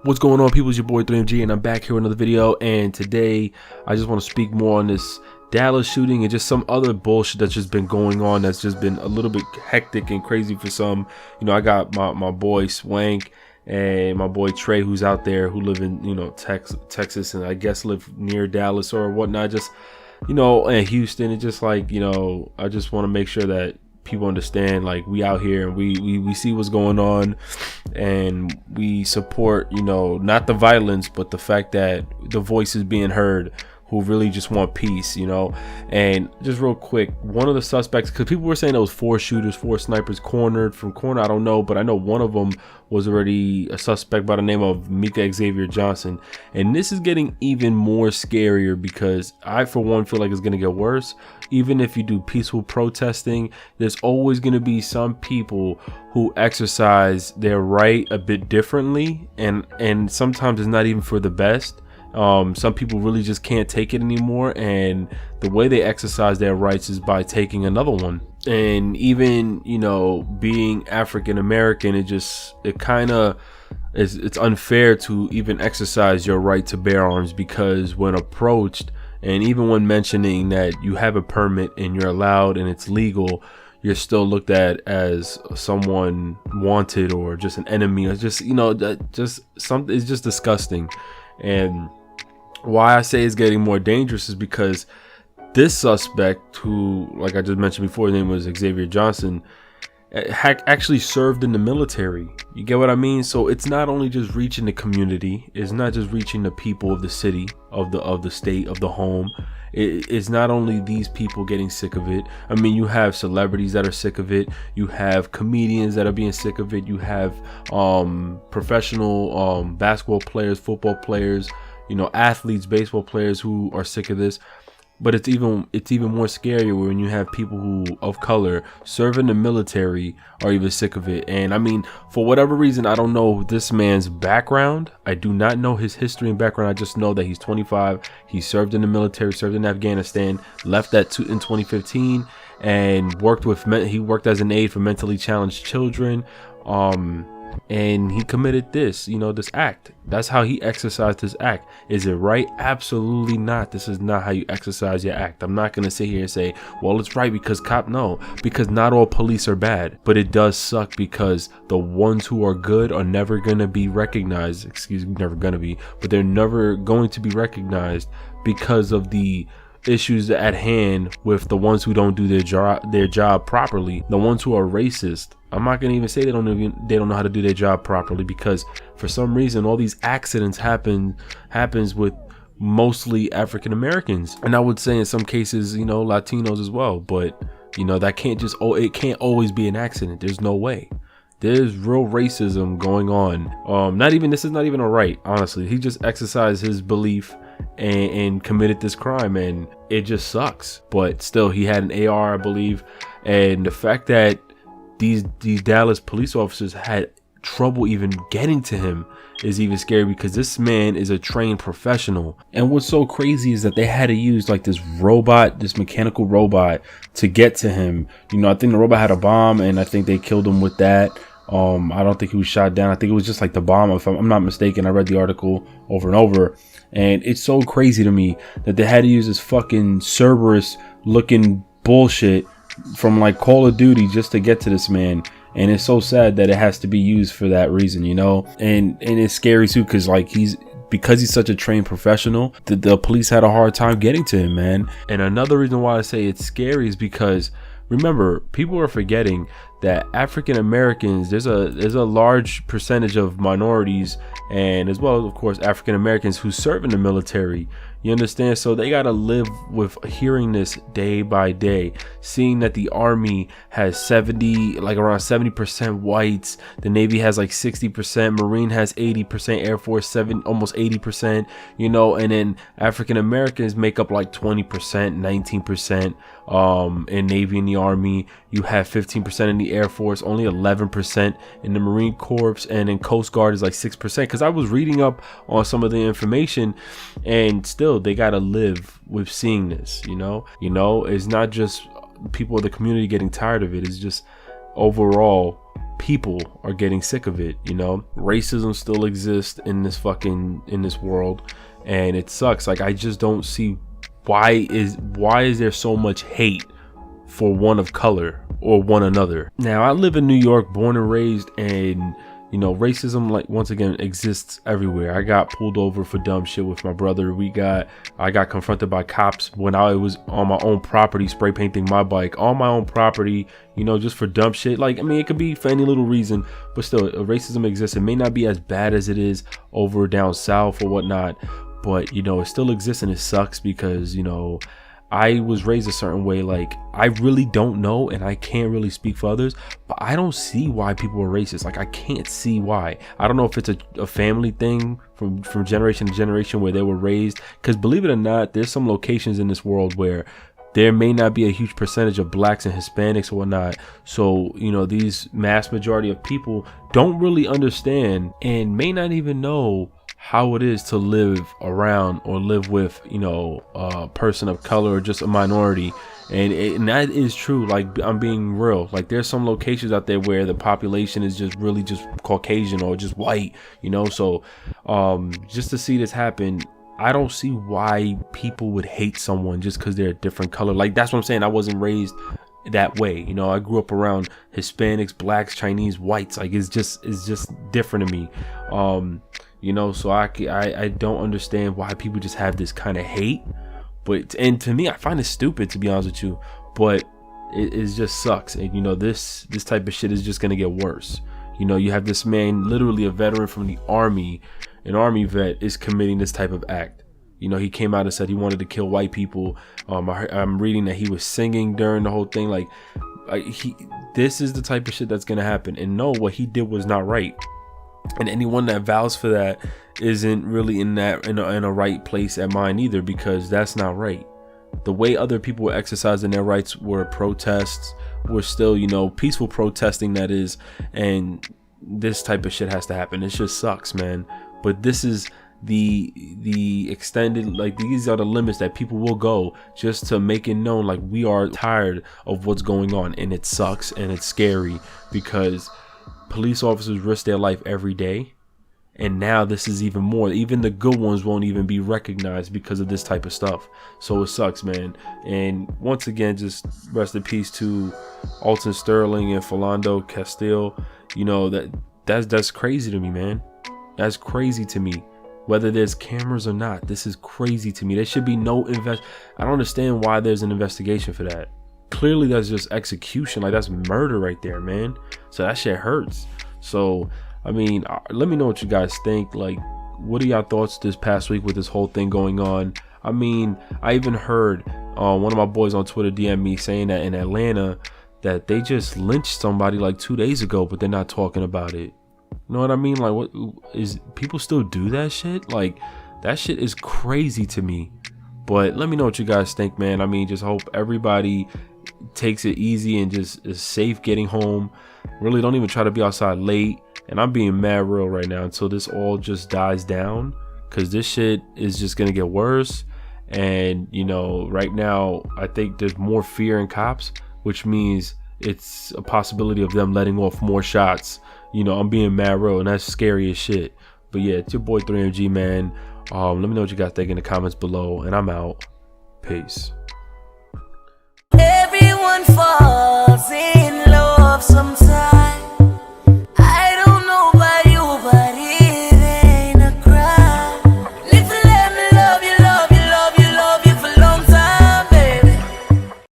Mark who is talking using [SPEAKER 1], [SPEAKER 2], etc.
[SPEAKER 1] What's going on, people? It's your boy 3MG, and I'm back here with another video. And today I just want to speak more on this Dallas shooting and just some other bullshit that's just been going on, that's just been a little bit hectic and crazy for some. You know, I got my boy Swank and my boy Trey, who's out there, who live in, you know, Texas, and I guess live near Dallas or whatnot, just, you know, and Houston. It's just like, you know, I just want to make sure that people understand, like, we out here and we see what's going on, and we support, you know, not the violence, but the fact that the voice is being heard, who really just want peace, you know. And just real quick, one of the suspects, because people were saying there was 4 shooters, 4 snipers cornered from corner, I don't know, but I know one of them was already a suspect by the name of Micah Xavier Johnson. And this is getting even more scarier, because I, for one, feel like it's going to get worse. Even if you do peaceful protesting, there's always going to be some people who exercise their right a bit differently, and sometimes it's not even for the best. Some people really just can't take it anymore, and the way they exercise their rights is by taking another one. And even, you know, being African American, it's unfair to even exercise your right to bear arms, because when approached, and even when mentioning that you have a permit and you're allowed and it's legal, you're still looked at as someone wanted or just an enemy, or just, you know, just something. It's just disgusting. And why I say it's getting more dangerous is because this suspect, who, like I just mentioned before, his name was Xavier Johnson, actually served in the military. You get what I mean? So it's not only just reaching the community, it's not just reaching the people of the city, of the state, of the home. It's not only these people getting sick of it. I mean, you have celebrities that are sick of it, you have comedians that are being sick of it, you have professional basketball players, football players, you know, athletes, baseball players who are sick of this. But it's even more scarier when you have people who of color serve in the military are even sick of it. And I mean, for whatever reason, I don't know this man's background. I do not know his history and background. I just know that he's 25. He served in the military, served in Afghanistan, left that in 2015, and he worked as an aide for mentally challenged children. And he committed this, you know, this act. That's how he exercised his act. Is it right? Absolutely not. This is not how you exercise your act. I'm not going to sit here and say, well, it's right because no, because not all police are bad, but it does suck because the ones who are good are never going to be recognized. But they're never going to be recognized because of the issues at hand with the ones who don't do their job properly, the ones who are racist. I'm not gonna even say they don't know how to do their job properly, because for some reason all these accidents happens with mostly African Americans, and I would say in some cases, you know, Latinos as well. But you know, that can't just it can't always be an accident. There's no way. There's real racism going on. This is not even a right, honestly. He just exercised his belief and committed this crime, and it just sucks. But still, he had an AR, I believe, and the fact that these Dallas police officers had trouble even getting to him is even scary, because this man is a trained professional. And what's so crazy is that they had to use like this mechanical robot to get to him. You know, I think the robot had a bomb, and I think they killed him with that. I don't think he was shot down. I think it was just like the bomb, if I'm not mistaken. I read the article over and over, and it's so crazy to me that they had to use this fucking Cerberus looking bullshit from like Call of Duty just to get to this man. And it's so sad that it has to be used for that reason, you know. And it's scary too, because like because he's such a trained professional, the police had a hard time getting to him, man. And another reason why I say it's scary is because, remember, people are forgetting that African Americans, there's a large percentage of minorities, and as well as, of course, African Americans who serve in the military. You understand? So they got to live with hearing this day by day, seeing that the Army has around 70% whites, the Navy has like 60%, Marine has 80%, Air Force almost 80%, you know, and then African Americans make up like 20%, 19% in Navy and the Army. You have 15% in the Air Force, only 11% in the Marine Corps, and in Coast Guard is like 6%. Because I was reading up on some of the information, and still they gotta live with seeing this. You know, it's not just people of the community getting tired of it. It's just overall people are getting sick of it. You know, racism still exists in this world, and it sucks. Like, I just don't see why is there so much hate for one of color or one another. Now, I live in New York, born and raised, and you know, racism, like, once again, exists everywhere. I got pulled over for dumb shit with my brother. I got confronted by cops when I was on my own property, spray painting my bike on my own property, you know, just for dumb shit. Like, I mean, it could be for any little reason, but still, racism exists. It may not be as bad as it is over down south or whatnot, but you know, it still exists, and it sucks because, you know, I was raised a certain way. Like, I really don't know, and I can't really speak for others, but I don't see why people are racist. Like, I can't see why. I don't know if it's a family thing from generation to generation where they were raised, because believe it or not, there's some locations in this world where there may not be a huge percentage of blacks and Hispanics or whatnot. So, you know, these mass majority of people don't really understand and may not even know how it is to live around or live with, you know, a person of color or just a minority. And that is true. Like, I'm being real. Like, there's some locations out there where the population is just really just Caucasian or just white, you know. So just to see this happen, I don't see why people would hate someone just because they're a different color. Like, that's what I'm saying. I wasn't raised that way, you know. I grew up around Hispanics, blacks, Chinese, whites. Like, it's just different to me. You know, so I don't understand why people just have this kind of hate. But, and to me, I find it stupid, to be honest with you, but it just sucks. And you know, this type of shit is just gonna get worse. You know, you have this man, literally a veteran from the army, an army vet, is committing this type of act. You know, he came out and said he wanted to kill white people. I'm reading that he was singing during the whole thing. Like this is the type of shit that's gonna happen. And no, what he did was not right. And anyone that vows for that isn't really in a right place at mine either, because that's not right. The way other people were exercising their rights were protests, were still, you know, peaceful protesting, that is, and this type of shit has to happen. It just sucks, man. But this is the extended, like, these are the limits that people will go just to make it known, like, we are tired of what's going on. And it sucks and it's scary because police officers risk their life every day, and now this is even more. Even the good ones won't even be recognized because of this type of stuff. So it sucks, man. And once again, just rest in peace to Alton Sterling and Philando Castile. You know, that's crazy to me, man. That's crazy to me. Whether there's cameras or not, this is crazy to me. There should be no I don't understand why there's an investigation for that. Clearly that's just execution. Like, that's murder right there, man. So that shit hurts. So I mean, let me know what you guys think. Like, what are y'all thoughts this past week with this whole thing going on? I mean, I even heard one of my boys on Twitter DM me saying that in Atlanta that they just lynched somebody like 2 days ago, but they're not talking about it. You know what I mean? Like, what is, people still do that shit? Like, that shit is crazy to me. But let me know what you guys think, man. I mean, just hope everybody takes it easy and just is safe getting home. Really don't even try to be outside late. And I'm being mad real right now until this all just dies down, because this shit is just gonna get worse. And you know, right now I think there's more fear in cops, which means it's a possibility of them letting off more shots. You know, I'm being mad real, and that's scary as shit. But yeah, it's your boy 3MG, man. Let me know what you guys think in the comments below, and I'm out. Peace.
[SPEAKER 2] Everyone falls in love sometimes.